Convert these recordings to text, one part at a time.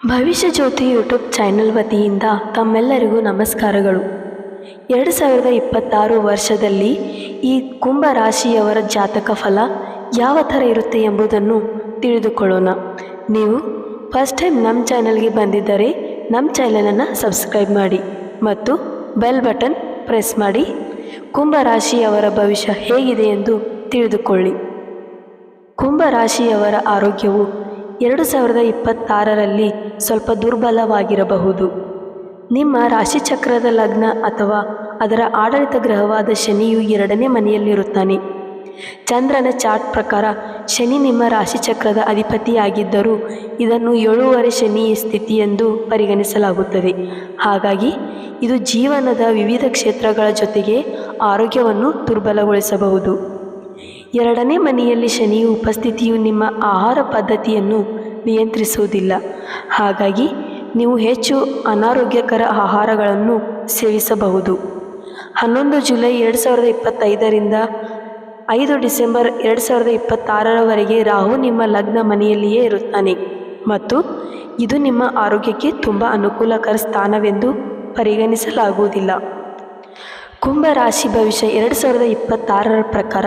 ಭವಿಷ್ಯ ಜ್ಯೋತಿ YouTube channel ವತಿಯಿಂದ ತಮ್ಮೆಲ್ಲರಿಗೂ ನಮಸ್ಕಾರಗಳು. 2026 ವರ್ಷದಲ್ಲಿ ಈ ಕುಂಭ ರಾಶಿಯವರ ಜಾತಕ ಫಲ ಯಾವ ಥರ ಇರುತ್ತೆ ಎಂಬುದನ್ನು ತಿಳಿದುಕೊಳ್ಳೋಣ. ನೀವು ಫಸ್ಟ್ ಟೈಮ್ ನಮ್ಮ ಚಾನಲ್ಗೆ ಬಂದಿದ್ದರೆ ನಮ್ಮ ಚಾನಲನ್ನು ಸಬ್ಸ್ಕ್ರೈಬ್ ಮಾಡಿ ಮತ್ತು ಬೆಲ್ ಬಟನ್ ಪ್ರೆಸ್ ಮಾಡಿ ಕುಂಭ ರಾಶಿಯವರ ಭವಿಷ್ಯ ಹೇಗಿದೆ ಎಂದು ತಿಳಿದುಕೊಳ್ಳಿ. ಕುಂಭ ರಾಶಿಯವರ ಆರೋಗ್ಯವು 2026ರಲ್ಲಿ ಸ್ವಲ್ಪ ದುರ್ಬಲವಾಗಿರಬಹುದು. ನಿಮ್ಮ ರಾಶಿಚಕ್ರದ ಲಗ್ನ ಅಥವಾ ಅದರ ಆಡಳಿತ ಗ್ರಹವಾದ ಶನಿಯು 2ನೇ ಮನೆಯಲ್ಲಿರುತ್ತಾನೆ. ಚಂದ್ರನ ಚಾರ್ಟ್ ಪ್ರಕಾರ ಶನಿ ನಿಮ್ಮ ರಾಶಿಚಕ್ರದ ಅಧಿಪತಿಯಾಗಿದ್ದರೂ ಇದನ್ನು 7ನೇ ಶನಿ ಸ್ಥಿತಿ ಎಂದು ಪರಿಗಣಿಸಲಾಗುತ್ತದೆ. ಹಾಗಾಗಿ ಇದು ಜೀವನದ ವಿವಿಧ ಕ್ಷೇತ್ರಗಳ ಜೊತೆಗೆ ಆರೋಗ್ಯವನ್ನು ದುರ್ಬಲಗೊಳಿಸಬಹುದು. 2ನೇ ಮನೆಯಲ್ಲಿ ಶನಿಯ ಉಪಸ್ಥಿತಿಯು ನಿಮ್ಮ ಆಹಾರ ಪದ್ಧತಿಯನ್ನು ನಿಯಂತ್ರಿಸುವುದಿಲ್ಲ. ಹಾಗಾಗಿ ನೀವು ಹೆಚ್ಚು ಅನಾರೋಗ್ಯಕರ ಆಹಾರಗಳನ್ನು ಸೇವಿಸಬಹುದು. 11 ಜುಲೈ 2025ರಿಂದ 5 ಡಿಸೆಂಬರ್ 2026ರವರೆಗೆ ರಾಹು ನಿಮ್ಮ ಲಗ್ನ ಮನೆಯಲ್ಲಿಯೇ ಇರುತ್ತಾನೆ ಮತ್ತು ಇದು ನಿಮ್ಮ ಆರೋಗ್ಯಕ್ಕೆ ತುಂಬ ಅನುಕೂಲಕರ ಸ್ಥಾನವೆಂದು ಪರಿಗಣಿಸಲಾಗುವುದಿಲ್ಲ. ಕುಂಭ ರಾಶಿ ಭವಿಷ್ಯ 2026ರ ಪ್ರಕಾರ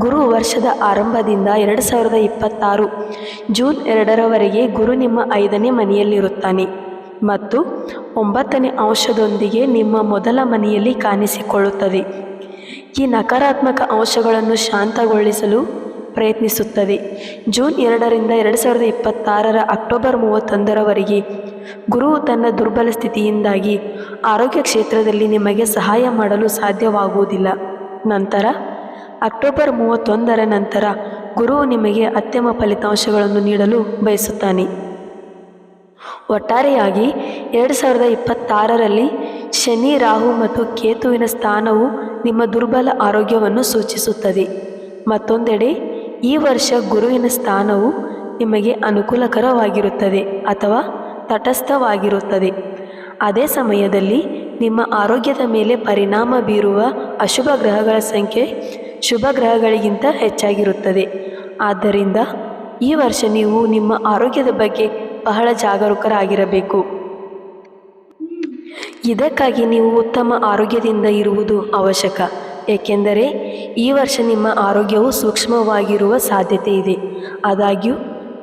ಗುರು ವರ್ಷದ ಆರಂಭದಿಂದ 2026 ಜೂನ್ 2ರವರೆಗೆ ಗುರು ನಿಮ್ಮ 5ನೇ ಮನೆಯಲ್ಲಿರುತ್ತಾನೆ ಮತ್ತು 9ನೇ ಅಂಶದೊಂದಿಗೆ ನಿಮ್ಮ ಮೊದಲ ಮನೆಯಲ್ಲಿ ಕಾಣಿಸಿಕೊಳ್ಳುತ್ತದೆ. ಈ ನಕಾರಾತ್ಮಕ ಅಂಶಗಳನ್ನು ಶಾಂತಗೊಳಿಸಲು ಪ್ರಯತ್ನಿಸುತ್ತದೆ. ಜೂನ್ 2ರಿಂದ 2026ರ ಅಕ್ಟೋಬರ್ 31ರವರೆಗೆ ಗುರುವು ತನ್ನ ದುರ್ಬಲ ಸ್ಥಿತಿಯಿಂದಾಗಿ ಆರೋಗ್ಯ ಕ್ಷೇತ್ರದಲ್ಲಿ ನಿಮಗೆ ಸಹಾಯ ಮಾಡಲು ಸಾಧ್ಯವಾಗುವುದಿಲ್ಲ. ನಂತರ ಅಕ್ಟೋಬರ್ 31ರ ನಂತರ ಗುರುವು ನಿಮಗೆ ಅತ್ಯಮ ಫಲಿತಾಂಶಗಳನ್ನು ನೀಡಲು ಬಯಸುತ್ತಾನೆ. ಒಟ್ಟಾರೆಯಾಗಿ 2026ರಲ್ಲಿ ಶನಿ, ರಾಹು ಮತ್ತು ಕೇತುವಿನ ಸ್ಥಾನವು ನಿಮ್ಮ ದುರ್ಬಲ ಆರೋಗ್ಯವನ್ನು ಸೂಚಿಸುತ್ತದೆ. ಮತ್ತೊಂದೆಡೆ ಈ ವರ್ಷ ಗುರುವಿನ ಸ್ಥಾನವು ನಿಮಗೆ ಅನುಕೂಲಕರವಾಗಿರುತ್ತದೆ ಅಥವಾ ತಟಸ್ಥವಾಗಿರುತ್ತದೆ. ಅದೇ ಸಮಯದಲ್ಲಿ ನಿಮ್ಮ ಆರೋಗ್ಯದ ಮೇಲೆ ಪರಿಣಾಮ ಬೀರುವ ಅಶುಭ ಗ್ರಹಗಳ ಸಂಖ್ಯೆ ಶುಭ ಗ್ರಹಗಳಿಗಿಂತ ಹೆಚ್ಚಾಗಿರುತ್ತದೆ. ಆದ್ದರಿಂದ ಈ ವರ್ಷ ನೀವು ನಿಮ್ಮ ಆರೋಗ್ಯದ ಬಗ್ಗೆ ಬಹಳ ಜಾಗರೂಕರಾಗಿರಬೇಕು. ಇದಕ್ಕಾಗಿ ನೀವು ಉತ್ತಮ ಆರೋಗ್ಯದಿಂದ ಇರುವುದು ಅವಶ್ಯಕ, ಏಕೆಂದರೆ ಈ ವರ್ಷ ನಿಮ್ಮ ಆರೋಗ್ಯವು ಸೂಕ್ಷ್ಮವಾಗಿರುವ ಸಾಧ್ಯತೆ ಇದೆ. ಆದಾಗ್ಯೂ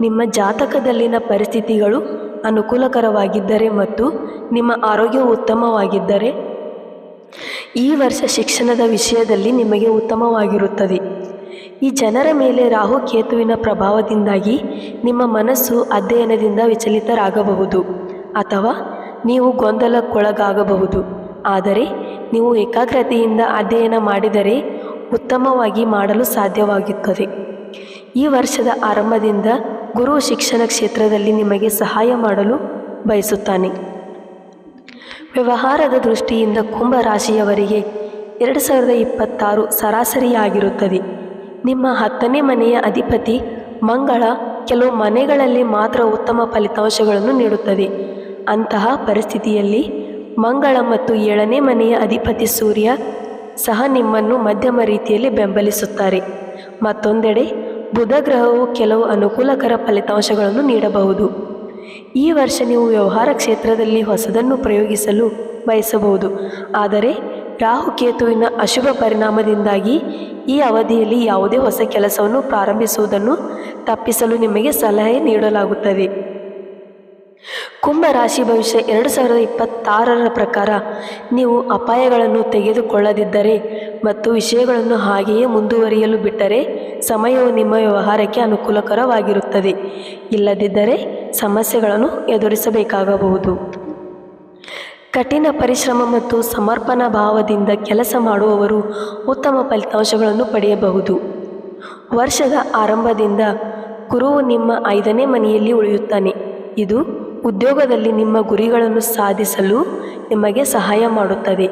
ನಿಮ್ಮ ಜಾತಕದಲ್ಲಿನ ಪರಿಸ್ಥಿತಿಗಳು ಅನುಕೂಲಕರವಾಗಿದ್ದರೆ ಮತ್ತು ನಿಮ್ಮ ಆರೋಗ್ಯವು ಉತ್ತಮವಾಗಿದ್ದರೆ ಈ ವರ್ಷ ಶಿಕ್ಷಣದ ವಿಷಯದಲ್ಲಿ ನಿಮಗೆ ಉತ್ತಮವಾಗಿರುತ್ತದೆ. ಈ ಜನರ ಮೇಲೆ ರಾಹು ಕೇತುವಿನ ಪ್ರಭಾವದಿಂದಾಗಿ ನಿಮ್ಮ ಮನಸ್ಸು ಅಧ್ಯಯನದಿಂದ ವಿಚಲಿತರಾಗಬಹುದು ಅಥವಾ ನೀವು ಗೊಂದಲಕ್ಕೊಳಗಾಗಬಹುದು. ಆದರೆ ನೀವು ಏಕಾಗ್ರತೆಯಿಂದ ಅಧ್ಯಯನ ಮಾಡಿದರೆ ಉತ್ತಮವಾಗಿ ಮಾಡಲು ಸಾಧ್ಯವಾಗುತ್ತದೆ. ಈ ವರ್ಷದ ಆರಂಭದಿಂದ ಗುರು ಶಿಕ್ಷಣ ಕ್ಷೇತ್ರದಲ್ಲಿ ನಿಮಗೆ ಸಹಾಯ ಮಾಡಲು ಬಯಸುತ್ತಾನೆ. ವ್ಯವಹಾರದ ದೃಷ್ಟಿಯಿಂದ ಕುಂಭ ರಾಶಿಯವರಿಗೆ 2026 ಸರಾಸರಿಯಾಗಿರುತ್ತದೆ. ನಿಮ್ಮ 10ನೇ ಮನೆಯ ಅಧಿಪತಿ ಮಂಗಳ ಕೆಲವು ಮನೆಗಳಲ್ಲಿ ಮಾತ್ರ ಉತ್ತಮ ಫಲಿತಾಂಶಗಳನ್ನು ನೀಡುತ್ತದೆ. ಅಂತಹ ಪರಿಸ್ಥಿತಿಯಲ್ಲಿ ಮಂಗಳ ಮತ್ತು 7ನೇ ಮನೆಯ ಅಧಿಪತಿ ಸೂರ್ಯ ಸಹ ನಿಮ್ಮನ್ನು ಮಧ್ಯಮ ರೀತಿಯಲ್ಲಿ ಬೆಂಬಲಿಸುತ್ತಾರೆ. ಮತ್ತೊಂದೆಡೆ ಬುಧ ಗ್ರಹವು ಕೆಲವು ಅನುಕೂಲಕರ ಫಲಿತಾಂಶಗಳನ್ನು ನೀಡಬಹುದು. ಈ ವರ್ಷ ನೀವು ವ್ಯವಹಾರ ಕ್ಷೇತ್ರದಲ್ಲಿ ಹೊಸದನ್ನು ಪ್ರಯೋಗಿಸಲು ಬಯಸಬಹುದು, ಆದರೆ ರಾಹು ಕೇತುವಿನ ಅಶುಭ ಪರಿಣಾಮದಿಂದಾಗಿ ಈ ಅವಧಿಯಲ್ಲಿ ಯಾವುದೇ ಹೊಸ ಕೆಲಸವನ್ನು ಪ್ರಾರಂಭಿಸುವುದನ್ನು ತಪ್ಪಿಸಲು ನಿಮಗೆ ಸಲಹೆ ನೀಡಲಾಗುತ್ತದೆ. ಕುಂಭ ರಾಶಿ ಭವಿಷ್ಯ 2026ರ ಪ್ರಕಾರ ನೀವು ಅಪಾಯಗಳನ್ನು ತೆಗೆದುಕೊಳ್ಳದಿದ್ದರೆ ಮತ್ತು ವಿಷಯಗಳನ್ನು ಹಾಗೆಯೇ ಮುಂದುವರಿಯಲು ಬಿಟ್ಟರೆ ಸಮಯವು ನಿಮ್ಮ ವ್ಯವಹಾರಕ್ಕೆ ಅನುಕೂಲಕರವಾಗಿರುತ್ತದೆ. ಇಲ್ಲದಿದ್ದರೆ ಸಮಸ್ಯೆಗಳನ್ನು ಎದುರಿಸಬೇಕಾಗಬಹುದು. ಕಠಿಣ ಪರಿಶ್ರಮ ಮತ್ತು ಸಮರ್ಪಣಾ ಭಾವದಿಂದ ಕೆಲಸ ಮಾಡುವವರು ಉತ್ತಮ ಫಲಿತಾಂಶಗಳನ್ನು ಪಡೆಯಬಹುದು. ವರ್ಷದ ಆರಂಭದಿಂದ ಗುರುವು ನಿಮ್ಮ 5ನೇ ಮನೆಯಲ್ಲಿ ಉಳಿಯುತ್ತಾನೆ. ಇದು ಉದ್ಯೋಗದಲ್ಲಿ ನಿಮ್ಮ ಗುರಿಗಳನ್ನು ಸಾಧಿಸಲು ನಿಮಗೆ ಸಹಾಯ ಮಾಡುತ್ತದೆ.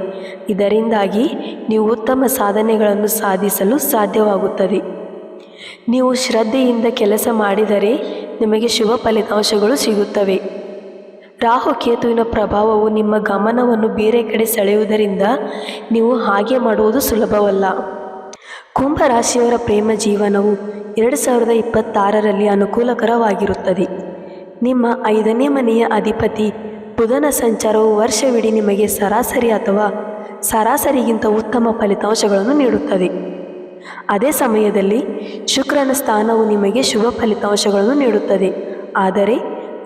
ಇದರಿಂದಾಗಿ ನೀವು ಉತ್ತಮ ಸಾಧನೆಗಳನ್ನು ಸಾಧಿಸಲು ಸಾಧ್ಯವಾಗುತ್ತದೆ. ನೀವು ಶ್ರದ್ಧೆಯಿಂದ ಕೆಲಸ ಮಾಡಿದರೆ ನಿಮಗೆ ಶುಭ ಫಲಿತಾಂಶಗಳು ಸಿಗುತ್ತವೆ. ರಾಹು ಕೇತುವಿನ ಪ್ರಭಾವವು ನಿಮ್ಮ ಗಮನವನ್ನು ಬೇರೆ ಕಡೆ ಸೆಳೆಯುವುದರಿಂದ ನೀವು ಹಾಗೆ ಮಾಡುವುದು ಸುಲಭವಲ್ಲ. ಕುಂಭ ರಾಶಿಯವರ ಪ್ರೇಮ ಜೀವನವು 2026ರಲ್ಲಿ ಅನುಕೂಲಕರವಾಗಿರುತ್ತದೆ. ನಿಮ್ಮ 5ನೇ ಮನೆಯ ಅಧಿಪತಿ ಬುಧನ ಸಂಚಾರವು ವರ್ಷವಿಡೀ ನಿಮಗೆ ಸರಾಸರಿ ಅಥವಾ ಸರಾಸರಿಗಿಂತ ಉತ್ತಮ ಫಲಿತಾಂಶಗಳನ್ನು ನೀಡುತ್ತದೆ. ಅದೇ ಸಮಯದಲ್ಲಿ ಶುಕ್ರನ ಸ್ಥಾನವು ನಿಮಗೆ ಶುಭ ಫಲಿತಾಂಶಗಳನ್ನು ನೀಡುತ್ತದೆ. ಆದರೆ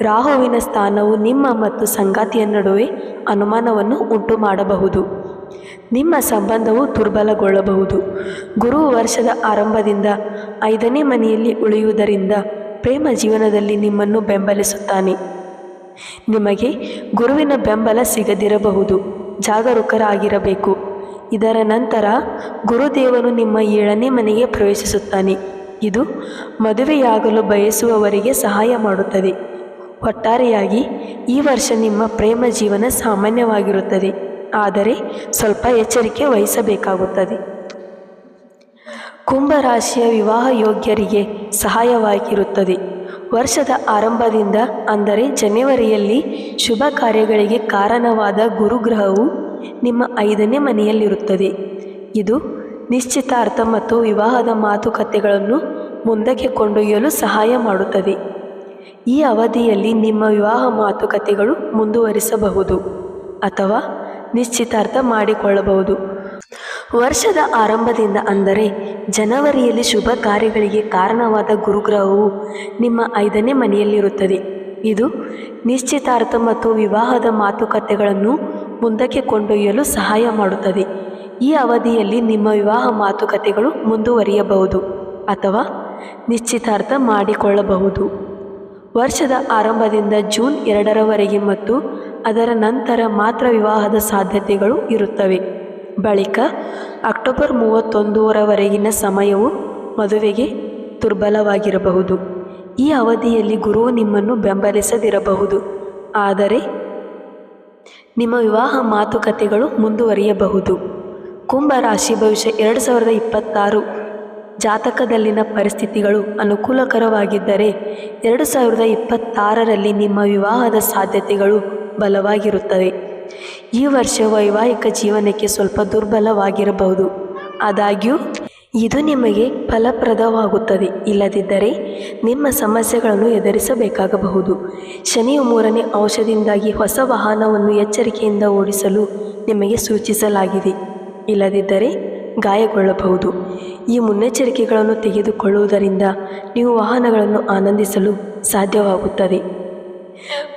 ರಾಹುವಿನ ಸ್ಥಾನವು ನಿಮ್ಮ ಮತ್ತು ಸಂಗಾತಿಯ ನಡುವೆ ಅನುಮಾನವನ್ನು ಉಂಟು ಮಾಡಬಹುದು. ನಿಮ್ಮ ಸಂಬಂಧವು ದುರ್ಬಲಗೊಳ್ಳಬಹುದು. ಗುರು ವರ್ಷದ ಆರಂಭದಿಂದ 5ನೇ ಮನೆಯಲ್ಲಿ ಉಳಿಯುವುದರಿಂದ ಪ್ರೇಮ ಜೀವನದಲ್ಲಿ ನಿಮ್ಮನ್ನು ಬೆಂಬಲಿಸುತ್ತಾನೆ. ನಿಮಗೆ ಗುರುವಿನ ಬೆಂಬಲ ಸಿಗದಿರಬಹುದು. ಜಾಗರೂಕರಾಗಿರಬೇಕು. ಇದರ ನಂತರ ಗುರುದೇವನು ನಿಮ್ಮ 7ನೇ ಮನೆಗೆ ಪ್ರವೇಶಿಸುತ್ತಾನೆ. ಇದು ಮದುವೆಯಾಗಲು ಬಯಸುವವರಿಗೆ ಸಹಾಯ ಮಾಡುತ್ತದೆ. ಒಟ್ಟಾರೆಯಾಗಿ ಈ ವರ್ಷ ನಿಮ್ಮ ಪ್ರೇಮ ಜೀವನ ಸಾಮಾನ್ಯವಾಗಿರುತ್ತದೆ, ಆದರೆ ಸ್ವಲ್ಪ ಎಚ್ಚರಿಕೆ ವಹಿಸಬೇಕಾಗುತ್ತದೆ. ಕುಂಭರಾಶಿಯ ವಿವಾಹ ಯೋಗ್ಯರಿಗೆ ಸಹಾಯವಾಗಿರುತ್ತದೆ. ವರ್ಷದ ಆರಂಭದಿಂದ ಅಂದರೆ ಜನವರಿಯಲ್ಲಿ ಶುಭ ಕಾರ್ಯಗಳಿಗೆ ಕಾರಣವಾದ ಗುರುಗ್ರಹವು ನಿಮ್ಮ 5ನೇ ಮನೆಯಲ್ಲಿರುತ್ತದೆ. ಇದು ನಿಶ್ಚಿತಾರ್ಥ ಮತ್ತು ವಿವಾಹದ ಮಾತುಕತೆಗಳನ್ನು ಮುಂದಕ್ಕೆ ಕೊಂಡೊಯ್ಯಲು ಸಹಾಯ ಮಾಡುತ್ತದೆ. ಈ ಅವಧಿಯಲ್ಲಿ ನಿಮ್ಮ ವಿವಾಹ ಮಾತುಕತೆಗಳು ಮುಂದುವರಿಸಬಹುದು ಅಥವಾ ನಿಶ್ಚಿತಾರ್ಥ ಮಾಡಿಕೊಳ್ಳಬಹುದು. ವರ್ಷದ ಆರಂಭದಿಂದ ಅಂದರೆ ಜನವರಿಯಲ್ಲಿ ಶುಭ ಕಾರ್ಯಗಳಿಗೆ ಕಾರಣವಾದ ಗುರುಗ್ರಹವು ನಿಮ್ಮ 5ನೇ ಮನೆಯಲ್ಲಿರುತ್ತದೆ. ಇದು ನಿಶ್ಚಿತಾರ್ಥ ಮತ್ತು ವಿವಾಹದ ಮಾತುಕತೆಗಳನ್ನು ಮುಂದಕ್ಕೆ ಕೊಂಡೊಯ್ಯಲು ಸಹಾಯ ಮಾಡುತ್ತದೆ. ಈ ಅವಧಿಯಲ್ಲಿ ನಿಮ್ಮ ವಿವಾಹ ಮಾತುಕತೆಗಳು ಮುಂದುವರಿಯಬಹುದು ಅಥವಾ ನಿಶ್ಚಿತಾರ್ಥ ಮಾಡಿಕೊಳ್ಳಬಹುದು. ವರ್ಷದ ಆರಂಭದಿಂದ ಜೂನ್ 2ರವರೆಗೆ ಮತ್ತು ಅದರ ನಂತರ ಮಾತ್ರ ವಿವಾಹದ ಸಾಧ್ಯತೆಗಳು ಇರುತ್ತವೆ. ಬಳಿಕ ಅಕ್ಟೋಬರ್ 31ರವರೆಗಿನ ಸಮಯವು ಮದುವೆಗೆ ದುರ್ಬಲವಾಗಿರಬಹುದು. ಈ ಅವಧಿಯಲ್ಲಿ ಗುರುವು ನಿಮ್ಮನ್ನು ಬೆಂಬಲಿಸದಿರಬಹುದು, ಆದರೆ ನಿಮ್ಮ ವಿವಾಹ ಮಾತುಕತೆಗಳು ಮುಂದುವರಿಯಬಹುದು. ಕುಂಭ ರಾಶಿ ಭವಿಷ್ಯ 2026 ಜಾತಕದಲ್ಲಿನ ಪರಿಸ್ಥಿತಿಗಳು ಅನುಕೂಲಕರವಾಗಿದ್ದರೆ 2026ರಲ್ಲಿ ನಿಮ್ಮ ವಿವಾಹದ ಸಾಧ್ಯತೆಗಳು ಬಲವಾಗಿರುತ್ತವೆ. ಈ ವರ್ಷ ವೈವಾಹಿಕ ಜೀವನಕ್ಕೆ ಸ್ವಲ್ಪ ದುರ್ಬಲವಾಗಿರಬಹುದು, ಆದಾಗ್ಯೂ ಇದು ನಿಮಗೆ ಫಲಪ್ರದವಾಗುತ್ತದೆ. ಇಲ್ಲದಿದ್ದರೆ ನಿಮ್ಮ ಸಮಸ್ಯೆಗಳನ್ನು ಎದುರಿಸಬೇಕಾಗಬಹುದು. ಶನಿಯು 3ನೇ ಅಂಶದಿಂದಾಗಿ ಹೊಸ ವಾಹನವನ್ನು ಎಚ್ಚರಿಕೆಯಿಂದ ಓಡಿಸಲು ನಿಮಗೆ ಸೂಚಿಸಲಾಗಿದೆ. ಇಲ್ಲದಿದ್ದರೆ ಗಾಯಗೊಳ್ಳಬಹುದು. ಈ ಮುನ್ನೆಚ್ಚರಿಕೆಗಳನ್ನು ತೆಗೆದುಕೊಳ್ಳುವುದರಿಂದ ನೀವು ವಾಹನಗಳನ್ನು ಆನಂದಿಸಲು ಸಾಧ್ಯವಾಗುತ್ತದೆ.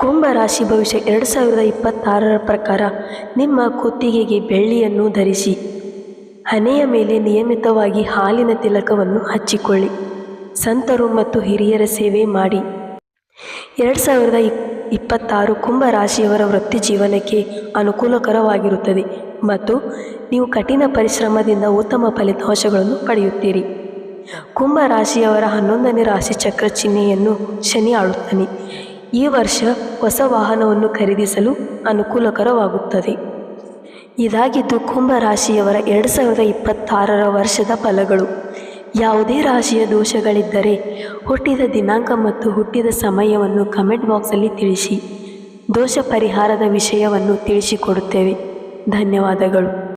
ಕುಂಭ ರಾಶಿ ಭವಿಷ್ಯ 2026ರ ಪ್ರಕಾರ ನಿಮ್ಮ ಕುತ್ತಿಗೆಗೆ ಬೆಳ್ಳಿಯನ್ನು ಧರಿಸಿ, ಹಣೆಯ ಮೇಲೆ ನಿಯಮಿತವಾಗಿ ಹಾಲಿನ ತಿಲಕವನ್ನು ಹಚ್ಚಿಕೊಳ್ಳಿ. ಸಂತರು ಮತ್ತು ಹಿರಿಯರ ಸೇವೆ ಮಾಡಿ. 2026 ಕುಂಭ ರಾಶಿಯವರ ವೃತ್ತಿ ಜೀವನಕ್ಕೆ ಅನುಕೂಲಕರವಾಗಿರುತ್ತದೆ ಮತ್ತು ನೀವು ಕಠಿಣ ಪರಿಶ್ರಮದಿಂದ ಉತ್ತಮ ಫಲಿತಾಂಶಗಳನ್ನು ಪಡೆಯುತ್ತೀರಿ. ಕುಂಭ ರಾಶಿಯವರ 11ನೇ ರಾಶಿ ಚಕ್ರ ಚಿಹ್ನೆಯನ್ನು ಶನಿ ಆಳುತ್ತಾನೆ. ಈ ವರ್ಷ ಹೊಸ ವಾಹನವನ್ನು ಖರೀದಿಸಲು ಅನುಕೂಲಕರವಾಗುತ್ತದೆ. ಇದಾಗಿದ್ದು ಕುಂಭ ರಾಶಿಯವರ 2026ರ ವರ್ಷದ ಫಲಗಳು. ಯಾವುದೇ ರಾಶಿಯ ದೋಷಗಳಿದ್ದರೆ ಹುಟ್ಟಿದ ದಿನಾಂಕ ಮತ್ತು ಹುಟ್ಟಿದ ಸಮಯವನ್ನು ಕಮೆಂಟ್ ಬಾಕ್ಸಲ್ಲಿ ತಿಳಿಸಿ. ದೋಷ ಪರಿಹಾರದ ವಿಷಯವನ್ನು ತಿಳಿಸಿಕೊಡುತ್ತೇವೆ. ಧನ್ಯವಾದಗಳು.